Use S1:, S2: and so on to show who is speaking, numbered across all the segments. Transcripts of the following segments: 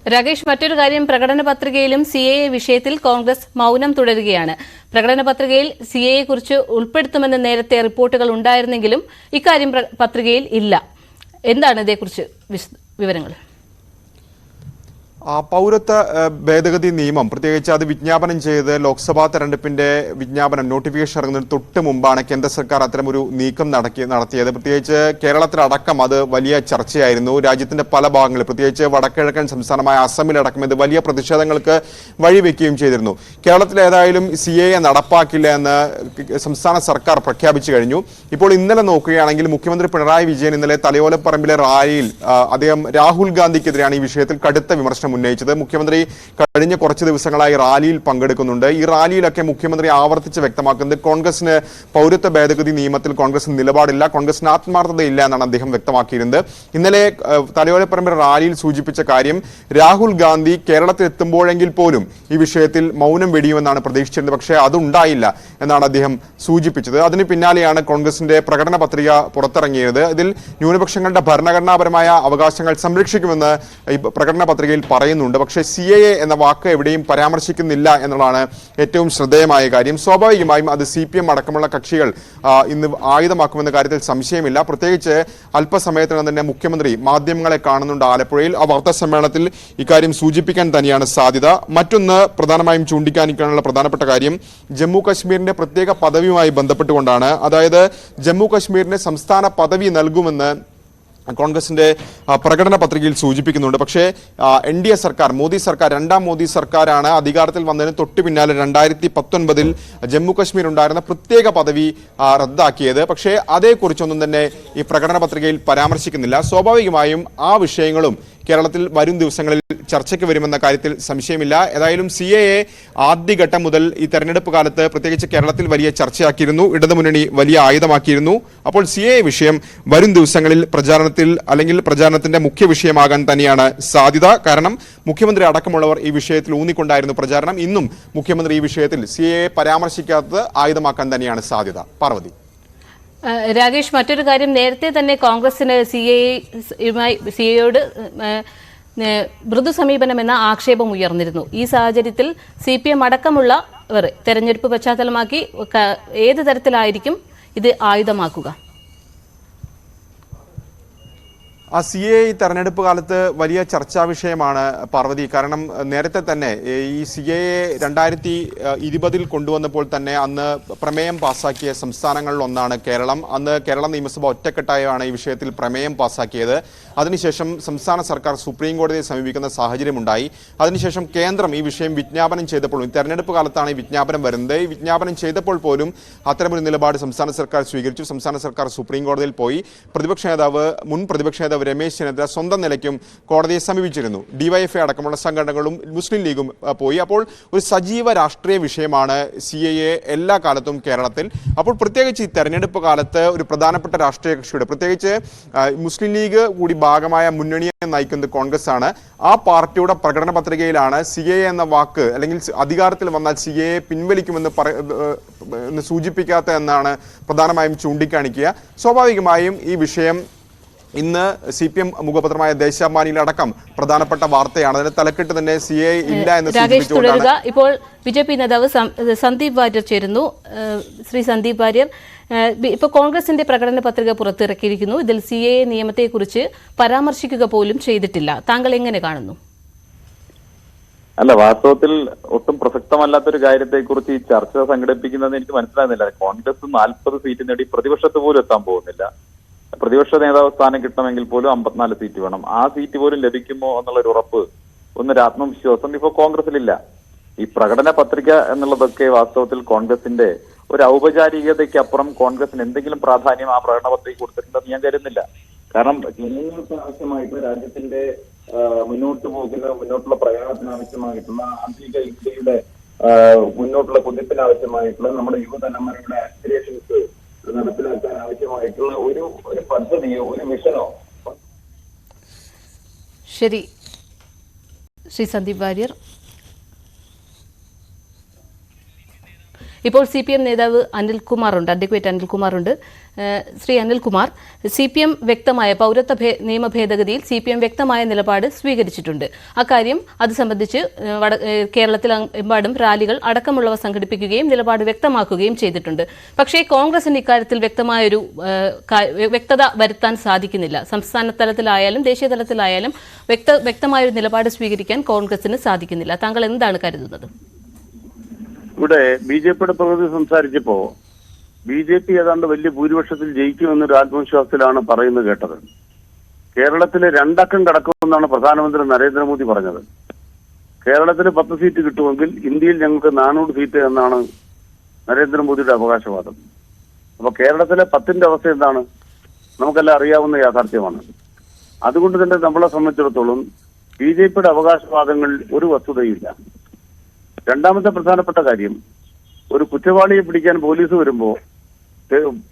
S1: രാകേഷ്, മറ്റൊരു കാര്യം, പ്രകടന പത്രികയിലും CAA വിഷയത്തിൽ കോൺഗ്രസ് മൗനം തുടരുകയാണ്. പ്രകടന പത്രികയിൽ CAA കുറിച്ച് ഉൾപ്പെടുത്തുമെന്ന് നേരത്തെ റിപ്പോർട്ടുകൾ ഉണ്ടായിരുന്നെങ്കിലും ഇക്കാര്യം പത്രികയിൽ ഇല്ല. എന്താണ് ഇതേക്കുറിച്ച് വിവരങ്ങൾ?
S2: പൗരത്വ ഭേദഗതി നിയമം പ്രത്യേകിച്ച് അത് വിജ്ഞാപനം ചെയ്ത് ലോക്സഭാ തെരഞ്ഞെടുപ്പിന്റെ വിജ്ഞാപനം നോട്ടിഫിക്കേഷൻ ഇറങ്ങുന്നതിന് തൊട്ട് മുമ്പാണ് കേന്ദ്ര സർക്കാർ അത്തരമൊരു നീക്കം നടത്തിയത്. പ്രത്യേകിച്ച് കേരളത്തിലടക്കം അത് വലിയ ചർച്ചയായിരുന്നു. രാജ്യത്തിന്റെ പല ഭാഗങ്ങളിൽ, പ്രത്യേകിച്ച് വടക്കിഴക്കൻ സംസ്ഥാനമായ അസമിലടക്കം ഇത് വലിയ പ്രതിഷേധങ്ങൾക്ക് വഴിവെക്കുകയും ചെയ്തിരുന്നു. കേരളത്തിൽ ഏതായാലും CAA നടപ്പാക്കില്ല എന്ന് സംസ്ഥാന സർക്കാർ പ്രഖ്യാപിച്ചു കഴിഞ്ഞു. ഇപ്പോൾ ഇന്നലെ നോക്കുകയാണെങ്കിൽ മുഖ്യമന്ത്രി പിണറായി വിജയൻ ഇന്നലെ തലയോലപ്പറമ്പിലെ റാലിയിൽ അദ്ദേഹം രാഹുൽ ഗാന്ധിക്കെതിരെയാണ് ഈ വിഷയത്തിൽ കടുത്ത വിമർശനം ഉന്നയിച്ചത്. മുഖ്യമന്ത്രി കഴിഞ്ഞ കുറച്ച് ദിവസങ്ങളായി റാലിയിൽ പങ്കെടുക്കുന്നുണ്ട്. ഈ റാലിയിലൊക്കെ മുഖ്യമന്ത്രി ആവർത്തിച്ച് വ്യക്തമാക്കുന്നത് കോൺഗ്രസിന് പൗരത്വ ഭേദഗതി നിയമത്തിൽ കോൺഗ്രസിന് നിലപാടില്ല, കോൺഗ്രസിന് ആത്മാർത്ഥതയില്ല എന്നാണ് അദ്ദേഹം വ്യക്തമാക്കിയിരുന്നത്. ഇന്നലെ തലയോലപ്പറമ്പിൽ റാലിയിൽ സൂചിപ്പിച്ച കാര്യം, രാഹുൽ ഗാന്ധി കേരളത്തിൽ എത്തുമ്പോഴെങ്കിൽ പോലും ഈ വിഷയത്തിൽ മൗനം വെടിയുമെന്നാണ് പ്രതീക്ഷിച്ചിരുന്നത്. പക്ഷേ അതുണ്ടായില്ല എന്നാണ് അദ്ദേഹം സൂചിപ്പിച്ചത്. അതിന് പിന്നാലെയാണ് കോൺഗ്രസിന്റെ പ്രകടന പത്രിക പുറത്തിറങ്ങിയത്. ഇതിൽ ന്യൂനപക്ഷങ്ങളുടെ ഭരണഘടനാപരമായ അവകാശങ്ങൾ സംരക്ഷിക്കുമെന്ന് ഈ പ്രകടന പത്രികയിൽ പറയുന്നുണ്ട്. പക്ഷേ CAA എന്ന വാക്ക് എവിടെയും പരാമർശിക്കുന്നില്ല എന്നുള്ളതാണ് ഏറ്റവും ശ്രദ്ധേയമായ കാര്യം. സ്വാഭാവികമായും അത് CPM അടക്കമുള്ള കക്ഷികൾ ഇന്ന് ആയുധമാക്കുമെന്ന കാര്യത്തിൽ സംശയമില്ല. പ്രത്യേകിച്ച് അല്പസമയത്തിനകം തന്നെ മുഖ്യമന്ത്രി മാധ്യമങ്ങളെ കാണുന്നുണ്ട് ആലപ്പുഴയിൽ. ആ വാർത്താ സമ്മേളനത്തിൽ ഇക്കാര്യം സൂചിപ്പിക്കാൻ തന്നെയാണ് സാധ്യത. മറ്റൊന്ന് പ്രധാനമായും ചൂണ്ടിക്കാണിക്കാനുള്ള പ്രധാനപ്പെട്ട കാര്യം ജമ്മു കശ്മീരിന്റെ പ്രത്യേക പദവിയുമായി ബന്ധപ്പെട്ടുകൊണ്ടാണ്. അതായത് ജമ്മു കശ്മീരിന് സംസ്ഥാന പദവി നൽകുമെന്ന് കോൺഗ്രസിന്റെ പ്രകടന പത്രികയിൽ സൂചിപ്പിക്കുന്നുണ്ട്. പക്ഷേ NDA സർക്കാർ, മോദി സർക്കാർ, രണ്ടാം മോദി സർക്കാരാണ് അധികാരത്തിൽ വന്നതിന് തൊട്ടു പിന്നാലെ 2019 ജമ്മു കശ്മീർ ഉണ്ടായിരുന്ന പ്രത്യേക പദവി റദ്ദാക്കിയത്. പക്ഷേ അതേക്കുറിച്ചൊന്നും തന്നെ ഈ പ്രകടന പത്രികയിൽ പരാമർശിക്കുന്നില്ല. സ്വാഭാവികമായും ആ വിഷയങ്ങളും കേരളത്തിൽ വരും ദിവസങ്ങളിൽ ചർച്ചയ്ക്ക് വരുമെന്ന കാര്യത്തിൽ സംശയമില്ല. ഏതായാലും CAA ആദ്യഘട്ടം മുതൽ ഈ തെരഞ്ഞെടുപ്പ് കാലത്ത് പ്രത്യേകിച്ച് കേരളത്തിൽ വലിയ ചർച്ചയാക്കിയിരുന്നു, ഇടതുമുന്നണി വലിയ ആയുധമാക്കിയിരുന്നു. അപ്പോൾ CAA വിഷയം വരും ദിവസങ്ങളിൽ പ്രചാരണത്തിന്റെ മുഖ്യ വിഷയമാകാൻ തന്നെയാണ് സാധ്യത. കാരണം മുഖ്യമന്ത്രി അടക്കമുള്ളവർ ഈ വിഷയത്തിൽ ഊന്നിക്കൊണ്ടായിരുന്നു പ്രചാരണം. ഇന്നും മുഖ്യമന്ത്രി ഈ വിഷയത്തിൽ CAA പരാമർശിക്കാത്തത് ആയുധമാക്കാൻ തന്നെയാണ് സാധ്യത. പാർവതി.
S1: രാകേഷ്, മറ്റൊരു കാര്യം, നേരത്തെ തന്നെ കോൺഗ്രസിന് CAAയോട് മൃദു സമീപനമെന്ന ആക്ഷേപം ഉയർന്നിരുന്നു. ഈ സാഹചര്യത്തിൽ CPM അടക്കമുള്ളവർ തെരഞ്ഞെടുപ്പ് പശ്ചാത്തലമാക്കി ഏത് തരത്തിലായിരിക്കും ഇത് ആയുധമാക്കുക?
S2: CAA തെരഞ്ഞെടുപ്പ് കാലത്ത് വലിയ ചർച്ചാ വിഷയമാണ് പാർവതി. കാരണം നേരത്തെ തന്നെ ഈ CAA 2020 കൊണ്ടുവന്നപ്പോൾ തന്നെ അന്ന് പ്രമേയം പാസാക്കിയ സംസ്ഥാനങ്ങളിൽ ഒന്നാണ് കേരളം. അന്ന് കേരള നിയമസഭ ഒറ്റക്കെട്ടായാണ് ഈ വിഷയത്തിൽ പ്രമേയം പാസാക്കിയത്. അതിനുശേഷം സംസ്ഥാന സർക്കാർ സുപ്രീം കോടതിയെ സമീപിക്കുന്ന സാഹചര്യമുണ്ടായി. അതിനുശേഷം കേന്ദ്രം ഈ വിഷയം വിജ്ഞാപനം ചെയ്തപ്പോൾ, തെരഞ്ഞെടുപ്പ് കാലത്താണ് ഈ വിജ്ഞാപനം വരുന്നത്, ഈ വിജ്ഞാപനം ചെയ്തപ്പോൾ പോലും അത്തരമൊരു നിലപാട് സംസ്ഥാന സർക്കാർ സ്വീകരിച്ചു. സംസ്ഥാന സർക്കാർ സുപ്രീം കോടതിയിൽ പോയി. മുൻ പ്രതിപക്ഷ നേതാവ് രമേശ് ചെന്നിത്തല സ്വന്തം നിലയ്ക്കും കോടതിയെ സമീപിച്ചിരുന്നു. DYFI അടക്കമുള്ള സംഘടനകളും മുസ്ലിം ലീഗും പോയി. അപ്പോൾ ഒരു സജീവ രാഷ്ട്രീയ വിഷയമാണ് CAA എല്ലാ കാലത്തും കേരളത്തിൽ. അപ്പോൾ പ്രത്യേകിച്ച് ഈ തെരഞ്ഞെടുപ്പ് കാലത്ത് ഒരു പ്രധാനപ്പെട്ട രാഷ്ട്രീയ കക്ഷിയുടെ, പ്രത്യേകിച്ച് മുസ്ലിം ലീഗ് കൂടി ഭാഗമായ മുന്നണിയെ നയിക്കുന്നത് കോൺഗ്രസ് ആണ്. ആ പാർട്ടിയുടെ പ്രകടന പത്രികയിലാണ് CAA എന്ന വാക്ക്, അല്ലെങ്കിൽ അധികാരത്തിൽ വന്നാൽ CAA പിൻവലിക്കുമെന്ന് സൂചിപ്പിക്കാത്ത എന്നാണ് പ്രധാനമായും ചൂണ്ടിക്കാണിക്കുക. സ്വാഭാവികമായും ഈ വിഷയം ഇന്ന് CPM മുഖപത്രമായ ദേശാഭിമാനിയിലടക്കം പ്രധാനപ്പെട്ട വാർത്തയാണ്. അതിന് തലക്കെട്ട് തന്നെ CAA ഇല്ല എന്ന് സൂചിപ്പിച്ചുകൊണ്ടാണ്.
S1: ഇപ്പോൾ BJP നേതാവ് സന്ദീപ് വാര്യർ ചേരുന്നു. ശ്രീ സന്ദീപ് വാര്യർ, ഇപ്പോൾ കോൺഗ്രസിന്റെ പ്രകടന പത്രിക പുറത്തിറക്കിയിരിക്കുന്നു. ഇതിൽ CAA നിയമത്തെക്കുറിച്ച് പരാമർശിക്കുക പോലും ചെയ്തിട്ടില്ല. താങ്കൾ എങ്ങനെ കാണുന്നു?
S3: അല്ല, വാസ്തവത്തിൽ ഒട്ടും പ്രസക്തമല്ലാത്തൊരു കാര്യത്തെക്കുറിച്ച് ഈ ചർച്ച സംഘടിപ്പിക്കുന്നതെന്ന് എനിക്ക് മനസ്സിലാകുന്നില്ല. കോൺഗ്രസ് 40 സീറ്റ് നേടി പ്രതിപക്ഷത്ത് പോലും എത്താൻ പോകുന്നില്ല. പ്രതിപക്ഷ നേതാവ് സ്ഥാനം കിട്ടണമെങ്കിൽ പോലും 54 സീറ്റ് വേണം. ആ സീറ്റ് പോലും ലഭിക്കുമോ എന്നുള്ളൊരു ഉറപ്പ്, ഒന്നൊരു ആത്മവിശ്വാസം ഇപ്പോൾ കോൺഗ്രസിലില്ല. ഈ പ്രകടന പത്രിക എന്നുള്ളതൊക്കെ വാസ്തവത്തിൽ കോൺഗ്രസിന്റെ ഒരു ഔപചാരികതയ്ക്കപ്പുറം കോൺഗ്രസിന് എന്തെങ്കിലും പ്രാധാന്യം ആ പ്രകടന പത്രിക കൊടുത്തിട്ടുണ്ടെന്ന് ഞാൻ കരുതുന്നില്ല. കാരണം ജനങ്ങൾക്ക് ആവശ്യമായിട്ടുള്ള, രാജ്യത്തിന്റെ മുന്നോട്ടുള്ള പ്രയാണത്തിന് ആവശ്യമായിട്ടുള്ള, ആധുനിക ഇന്ത്യയുടെ മുന്നോട്ടുള്ള കുതിപ്പിനാവശ്യമായിട്ടുള്ള, നമ്മുടെ യുവതലമുറയുടെ ആസ്പിറേഷൻസ് നടപ്പിലാക്കാൻ ആവശ്യമായിട്ടുള്ള ഒരു പദ്ധതിയോ ഒരു മിഷനോ.
S1: ശരി, ശ്രീ സന്ദീപ് വാര്യർ. ഇപ്പോൾ CPM നേതാവ് അഡ്വക്കേറ്റ് അനിൽകുമാർ ഉണ്ട്. ശ്രീ അനിൽകുമാർ, CPM വ്യക്തമായ പൗരത്വ നിയമ ഭേദഗതിയിൽ CPM വ്യക്തമായ നിലപാട് സ്വീകരിച്ചിട്ടുണ്ട്. അക്കാര്യം അത് സംബന്ധിച്ച് കേരളത്തിലെമ്പാടും റാലികൾ അടക്കമുള്ളവ സംഘടിപ്പിക്കുകയും നിലപാട് വ്യക്തമാക്കുകയും ചെയ്തിട്ടുണ്ട്. പക്ഷേ കോൺഗ്രസിന് ഇക്കാര്യത്തിൽ വ്യക്തത വരുത്താൻ സാധിക്കുന്നില്ല. സംസ്ഥാന തലത്തിലായാലും ദേശീയ തലത്തിലായാലും വ്യക്തമായൊരു നിലപാട് സ്വീകരിക്കാൻ കോൺഗ്രസിന് സാധിക്കുന്നില്ല. താങ്കൾ എന്താണ് കരുതുന്നത്?
S4: ഇവിടെ BJPയുടെ പ്രതിനിധി സംസാരിച്ചപ്പോ BJP ഏതാണ്ട് വലിയ ഭൂരിപക്ഷത്തിൽ ജയിക്കുമെന്നൊരു ആത്മവിശ്വാസത്തിലാണ് പറയുന്നത് കേട്ടത്. കേരളത്തിലെ 2 അക്കം കടക്കുമെന്നാണ് പ്രധാനമന്ത്രി നരേന്ദ്രമോദി പറഞ്ഞത്. കേരളത്തിന് 10 സീറ്റ് കിട്ടുമെങ്കിൽ ഇന്ത്യയിൽ ഞങ്ങൾക്ക് 400 സീറ്റ് എന്നാണ് നരേന്ദ്രമോദിയുടെ അവകാശവാദം. അപ്പൊ കേരളത്തിലെ 10ന്റെ അവസ്ഥ എന്താണ്? നമുക്കെല്ലാം അറിയാവുന്ന യാഥാർത്ഥ്യമാണ്. അതുകൊണ്ട് തന്നെ നമ്മളെ സംബന്ധിച്ചിടത്തോളം BJPയുടെ അവകാശവാദങ്ങളിൽ ഒരു വസ്തുതയില്ല. രണ്ടാമത്തെ പ്രധാനപ്പെട്ട കാര്യം, ഒരു കുറ്റവാളിയെ പിടിക്കാൻ പോലീസ് വരുമ്പോ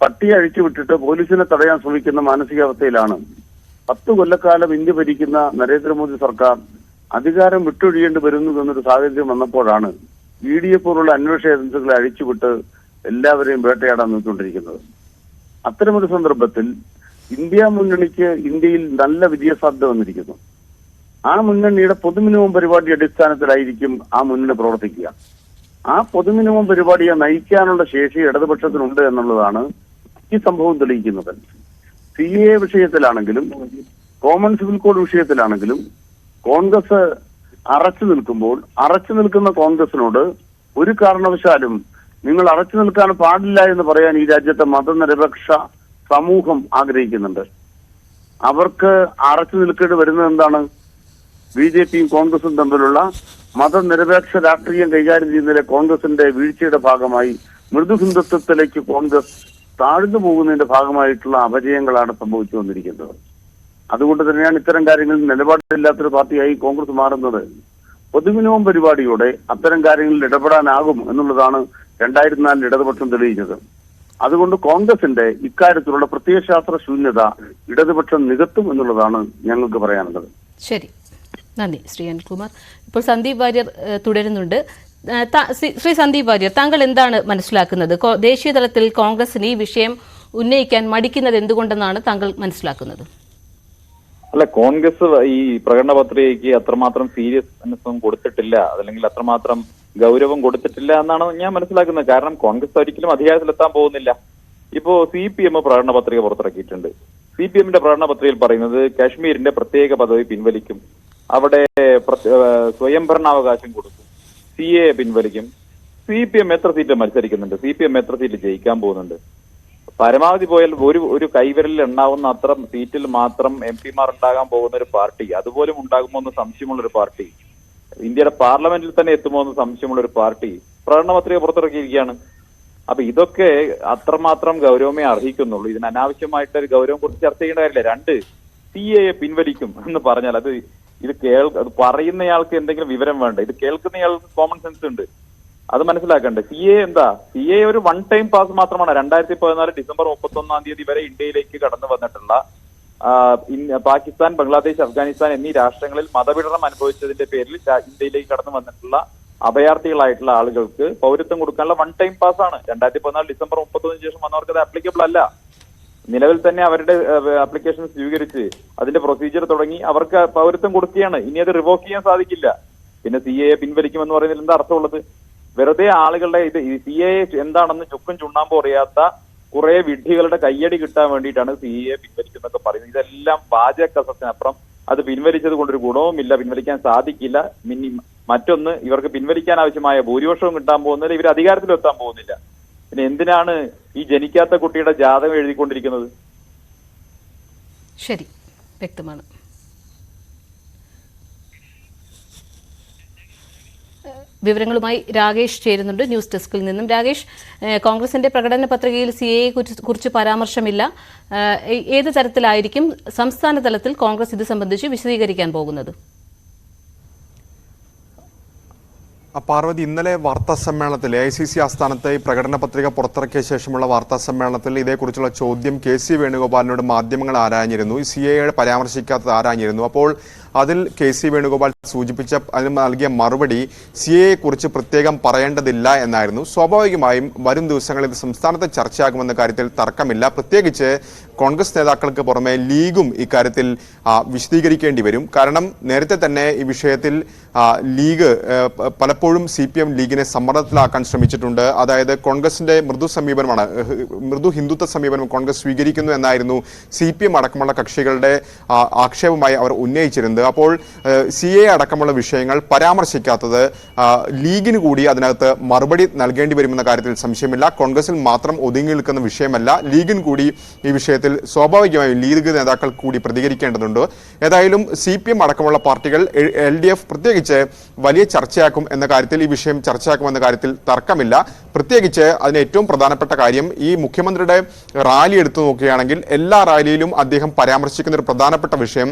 S4: പട്ടിയെ അഴിച്ചുവിട്ടിട്ട് പോലീസിനെ തടയാൻ ശ്രമിക്കുന്ന മാനസികാവസ്ഥയിലാണ് 10 കൊല്ലക്കാലം ഇന്ത്യ ഭരിക്കുന്ന നരേന്ദ്രമോദി സർക്കാർ അധികാരം വിട്ടൊഴിയേണ്ടി വരുന്നു എന്നൊരു സാഹചര്യം വന്നപ്പോഴാണ് EDA പോലുള്ള അന്വേഷണ ഏജൻസികളെ അഴിച്ചുവിട്ട് എല്ലാവരെയും വേട്ടയാടാൻ നോക്കിക്കൊണ്ടിരിക്കുന്നത്. അത്തരമൊരു സന്ദർഭത്തിൽ ഇന്ത്യ മുന്നണിക്ക് ഇന്ത്യയിൽ നല്ല വിജയസാധ്യത വന്നിരിക്കുന്നു. ആ മുന്നണിയുടെ പൊതുമിനിമം പരിപാടി അടിസ്ഥാനത്തിലായിരിക്കും ആ മുന്നണി പ്രവർത്തിക്കുക. ആ പൊതുമിനിമം പരിപാടിയെ നയിക്കാനുള്ള ശേഷി ഇടതുപക്ഷത്തിനുണ്ട് എന്നുള്ളതാണ് ഈ സംഭവം തെളിയിക്കുന്നത്. CAA വിഷയത്തിലാണെങ്കിലും കോമൺ സിവിൽ കോഡ് വിഷയത്തിലാണെങ്കിലും കോൺഗ്രസ് അറച്ചു നിൽക്കുന്ന കോൺഗ്രസിനോട് ഒരു കാരണവശാലും നിങ്ങൾ അറച്ചു നിൽക്കാൻ പാടില്ല എന്ന് പറയാൻ ഈ രാജ്യത്തെ മതനിരപേക്ഷ സമൂഹം ആഗ്രഹിക്കുന്നുണ്ട്. അവർക്ക് അറച്ചു നിൽക്കേണ്ടി വരുന്നത് എന്താണ്? BJPയും കോൺഗ്രസും തമ്മിലുള്ള മതനിരപേക്ഷ രാഷ്ട്രീയം കൈകാര്യം ചെയ്യുന്നതിലെ കോൺഗ്രസിന്റെ വീഴ്ചയുടെ ഭാഗമായി മൃദുഹിന്ദുത്വത്തിലേക്ക് കോൺഗ്രസ് താഴ്ന്നു പോകുന്നതിന്റെ ഭാഗമായിട്ടുള്ള അപജയങ്ങളാണ് സംഭവിച്ചു വന്നിരിക്കുന്നത്. അതുകൊണ്ട് തന്നെയാണ് ഇത്തരം കാര്യങ്ങളിൽ നിലപാടില്ലാത്തൊരു പാർട്ടിയായി കോൺഗ്രസ് മാറുന്നത്. പൊതുമിനിമം പരിപാടിയോടെ അത്തരം കാര്യങ്ങളിൽ ഇടപെടാനാകും എന്നുള്ളതാണ് 2004 ഇടതുപക്ഷം തെളിയിച്ചത്. അതുകൊണ്ട് കോൺഗ്രസിന്റെ ഇക്കാര്യത്തിലുള്ള പ്രത്യയശാസ്ത്ര ശൂന്യത ഇടതുപക്ഷം നികത്തും എന്നുള്ളതാണ് ഞങ്ങൾക്ക് പറയാനുള്ളത്.
S1: ശരി, നന്ദി ശ്രീ അനിൽകുമാർ. ഇപ്പോൾ സന്ദീപ് വാര്യർ തുടരുന്നുണ്ട്. ശ്രീ സന്ദീപ് വാര്യർ, താങ്കൾ എന്താണ് മനസ്സിലാക്കുന്നത്? ദേശീയ തലത്തിൽ കോൺഗ്രസിന് ഈ വിഷയം ഉന്നയിക്കാൻ മടിക്കുന്നത് എന്തുകൊണ്ടെന്നാണ് താങ്കൾ മനസ്സിലാക്കുന്നത്?
S3: അല്ല, കോൺഗ്രസ് ഈ പ്രകടന പത്രികയ്ക്ക് അത്രമാത്രം സീരിയസ്നെസ്സും കൊടുത്തിട്ടില്ല, അല്ലെങ്കിൽ അത്രമാത്രം ഗൗരവം കൊടുത്തിട്ടില്ല എന്നാണ് ഞാൻ മനസ്സിലാക്കുന്നത്. കാരണം കോൺഗ്രസ് ഒരിക്കലും അധികാരത്തിലെത്താൻ പോകുന്നില്ല. ഇപ്പോ CPM പ്രകടന പത്രിക പുറത്തിറക്കിയിട്ടുണ്ട്. CPMന്റെ പ്രകടന പത്രികയിൽ പറയുന്നത് കാശ്മീരിന്റെ പ്രത്യേക പദവി പിൻവലിക്കും, അവിടെ സ്വയംഭരണാവകാശം കൊടുക്കും, CAA പിൻവലിക്കും. CPM എത്ര സീറ്റ് മത്സരിക്കുന്നുണ്ട്? CPM എത്ര സീറ്റ് ജയിക്കാൻ പോകുന്നുണ്ട്? പരമാവധി പോയാൽ ഒരു കൈവിരലിൽ എണ്ണാവുന്ന അത്ര സീറ്റിൽ മാത്രം MP-മാർ ഉണ്ടാകാൻ പോകുന്ന ഒരു പാർട്ടി, അതുപോലും ഉണ്ടാകുമോ എന്ന് സംശയമുള്ള ഒരു പാർട്ടി, ഇന്ത്യയുടെ പാർലമെന്റിൽ തന്നെ എത്തുമോ എന്ന് സംശയമുള്ള ഒരു പാർട്ടി പ്രകടന പത്രിക പുറത്തിറക്കിയിരിക്കുകയാണ്. അപ്പൊ ഇതൊക്കെ അത്രമാത്രം ഗൗരവമേ അർഹിക്കുന്നുള്ളൂ. ഇതിന് അനാവശ്യമായിട്ട് ഒരു ഗൗരവം കുറിച്ച് ചർച്ച ചെയ്യേണ്ട കാര്യമില്ല. 2, CAA പിൻവലിക്കും എന്ന് പറഞ്ഞാൽ അത് പറയുന്നയാൾക്ക് എന്തെങ്കിലും വിവരം വേണ്ട, ഇത് കേൾക്കുന്നയാൾക്ക് കോമൺ സെൻസ് ഉണ്ട്, അത് മനസ്സിലാക്കണ്ടേ? CAA എന്താ? CAA ഒരു 1 ടൈം പാസ് മാത്രമാണ്. 2014 ഡിസംബർ 31 വരെ ഇന്ത്യയിലേക്ക് കടന്നു വന്നിട്ടുള്ള പാകിസ്ഥാൻ, ബംഗ്ലാദേശ്, അഫ്ഗാനിസ്ഥാൻ എന്നീ രാഷ്ട്രങ്ങളിൽ മതപീഡനം അനുഭവിച്ചതിന്റെ പേരിൽ ഇന്ത്യയിലേക്ക് കടന്നു വന്നിട്ടുള്ള അഭയാർത്ഥികളായിട്ടുള്ള ആളുകൾക്ക് പൗരത്വം കൊടുക്കാനുള്ള 1 ടൈം പാസ് ആണ്. 2014 ഡിസംബർ 31 ശേഷം വന്നവർക്ക് അത് ആപ്ലിക്കബിൾ അല്ല. നിലവിൽ തന്നെ അവരുടെ ആപ്ലിക്കേഷൻ സ്വീകരിച്ച് അതിന്റെ പ്രൊസീജിയർ തുടങ്ങി അവർക്ക് പൗരത്വം കൊടുക്കുകയാണ്. ഇനി അത് റിവോക്ക് ചെയ്യാൻ സാധിക്കില്ല. പിന്നെ CAA പിൻവലിക്കുമെന്ന് പറയുന്നതിൽ എന്താ അർത്ഥമുള്ളത്? വെറുതെ ആളുകളുടെ CAA എന്താണെന്ന് ചുക്കും ചുണ്ണാമ്പോ അറിയാത്ത കുറെ വിഡ്ഢികളുടെ കയ്യടി കിട്ടാൻ വേണ്ടിയിട്ടാണ് CAA പിൻവലിക്കുന്നൊക്കെ പറയുന്നത്. ഇതെല്ലാം വാചക കസത്തിനപ്പുറം അത് പിൻവലിച്ചത് കൊണ്ടൊരു ഗുണവുമില്ല, പിൻവലിക്കാൻ സാധിക്കില്ല. മറ്റൊന്ന്, ഇവർക്ക് പിൻവലിക്കാൻ ആവശ്യമായ ഭൂരിപക്ഷവും കിട്ടാൻ പോകുന്നില്ല, ഇവർ അധികാരത്തിലെത്താൻ പോകുന്നില്ല. പിന്നെ എന്തിനാണ് ഈ ജനിക്കാത്ത കുട്ടിയുടെ ജാതകം എഴുതിക്കൊണ്ടിരിക്കുന്നത്?
S1: ശരി, വ്യക്തമാണ്. വിവരങ്ങളുമായി രാകേഷ് ചേരുന്നുണ്ട് ന്യൂസ് ഡെസ്കിൽ നിന്നും. രാകേഷ്, കോൺഗ്രസിന്റെ പ്രകടന പത്രികയിൽ CAA കുറിച്ച് പരാമർശമില്ല. ഏത് തരത്തിലായിരിക്കും സംസ്ഥാന തലത്തിൽ കോൺഗ്രസ് ഇത് സംബന്ധിച്ച് വിശദീകരിക്കാൻ പോകുന്നത്?
S2: പാർവതി, ഇന്നലെ വാർത്താ സമ്മേളനത്തിൽ AICC ആസ്ഥാനത്ത് ഈ പ്രകടന പത്രിക പുറത്തിറക്കിയ ശേഷമുള്ള വാർത്താ സമ്മേളനത്തിൽ ഇതേക്കുറിച്ചുള്ള ചോദ്യം KC വേണുഗോപാലിനോട് മാധ്യമങ്ങൾ ആരാഞ്ഞിരുന്നു. CAA പരാമർശിക്കാത്തത് ആരാഞ്ഞിരുന്നു. അപ്പോൾ അതിൽ KC വേണുഗോപാൽ സൂചിപ്പിച്ച അതിന് നൽകിയ മറുപടി CAA കുറിച്ച് പ്രത്യേകം പറയേണ്ടതില്ല എന്നായിരുന്നു. സ്വാഭാവികമായും വരും ദിവസങ്ങളിൽ ഇത് സംസ്ഥാനത്ത് ചർച്ചയാകുമെന്ന കാര്യത്തിൽ തർക്കമില്ല. പ്രത്യേകിച്ച് കോൺഗ്രസ് നേതാക്കൾക്ക് പുറമെ ലീഗും ഇക്കാര്യത്തിൽ വിശദീകരിക്കേണ്ടി വരും. കാരണം നേരത്തെ തന്നെ ഈ വിഷയത്തിൽ ലീഗ് പലപ്പോഴും CPM ലീഗിനെ സമ്മർദ്ദത്തിലാക്കാൻ ശ്രമിച്ചിട്ടുണ്ട്. അതായത് കോൺഗ്രസിന്റെ മൃദു ഹിന്ദുത്വ സമീപനം കോൺഗ്രസ് സ്വീകരിക്കുന്നു എന്നായിരുന്നു CPM അടക്കമുള്ള കക്ഷികളുടെ ആക്ഷേപമായി അവർ ഉന്നയിച്ചിരുന്നത്. അപ്പോൾ CAA അടക്കമുള്ള വിഷയങ്ങൾ പരാമർശിക്കാത്തത് ലീഗിന് കൂടി അതിനകത്ത് മറുപടി നൽകേണ്ടി വരുമെന്ന കാര്യത്തിൽ സംശയമില്ല. കോൺഗ്രസിൽ മാത്രം ഒതുങ്ങി നിൽക്കുന്ന വിഷയമല്ല, ലീഗിന് കൂടി ഈ വിഷയത്തിൽ സ്വാഭാവികമായും ലീഗ് നേതാക്കൾ കൂടി പ്രതികരിക്കേണ്ടതുണ്ട്. ഏതായാലും CPM അടക്കമുള്ള പാർട്ടികൾ LDF പ്രത്യേകിച്ച് വലിയ ചർച്ചയാക്കും എന്ന കാര്യത്തിൽ ഈ വിഷയം ചർച്ചയാക്കുമെന്ന കാര്യത്തിൽ തർക്കമില്ല. പ്രത്യേകിച്ച് അതിന് ഏറ്റവും പ്രധാനപ്പെട്ട കാര്യം ഈ മുഖ്യമന്ത്രിയുടെ റാലി എടുത്തു നോക്കുകയാണെങ്കിൽ എല്ലാ റാലിയിലും അദ്ദേഹം പരാമർശിക്കുന്ന ഒരു പ്രധാനപ്പെട്ട വിഷയം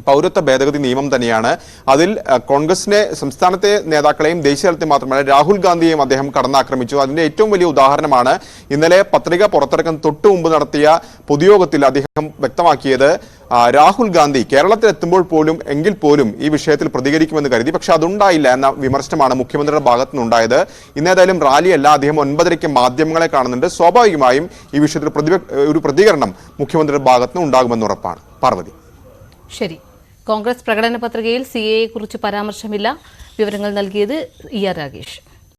S2: പൗരത്വ ഭേദഗതി നിയമം തന്നെയാണ്. അതിൽ കോൺഗ്രസിനെ സംസ്ഥാനത്തെ നേതാക്കളെയും ദേശീയ തലത്തിൽ മാത്രമല്ല രാഹുൽ ഗാന്ധിയെയും അദ്ദേഹം കടന്നാക്രമിച്ചു. അതിന്റെ ഏറ്റവും വലിയ ഉദാഹരണമാണ് ഇന്നലെ പത്രിക പുറത്തിറക്കുന്ന തൊട്ടു മുമ്പ് നടത്തിയ പൊതുയോഗത്തിൽ അദ്ദേഹം വ്യക്തമാക്കിയത് രാഹുൽ ഗാന്ധി കേരളത്തിൽ എത്തുമ്പോൾ പോലും എങ്കിൽ പോലും ഈ വിഷയത്തിൽ പ്രതികരിക്കുമെന്ന് കരുതി, പക്ഷെ അതുണ്ടായില്ല എന്ന വിമർശനമാണ് മുഖ്യമന്ത്രിയുടെ ഭാഗത്തു നിന്നുണ്ടായത്. ഇന്നേതായാലും റാലിയല്ല, അദ്ദേഹം 9:30 മാധ്യമങ്ങളെ കാണുന്നുണ്ട്. സ്വാഭാവികമായും ഈ വിഷയത്തിൽ ഒരു പ്രതികരണം മുഖ്യമന്ത്രിയുടെ ഭാഗത്തു നിന്ന് ഉണ്ടാകുമെന്ന് ഉറപ്പാണ്. പാർവതി.
S1: ശരി, കോൺഗ്രസ് പ്രകടന പത്രികയിൽ CAA കുറിച്ച് പരാമർശമില്ല. വിവരങ്ങൾ നൽകിയത് ER രാഗേഷ്.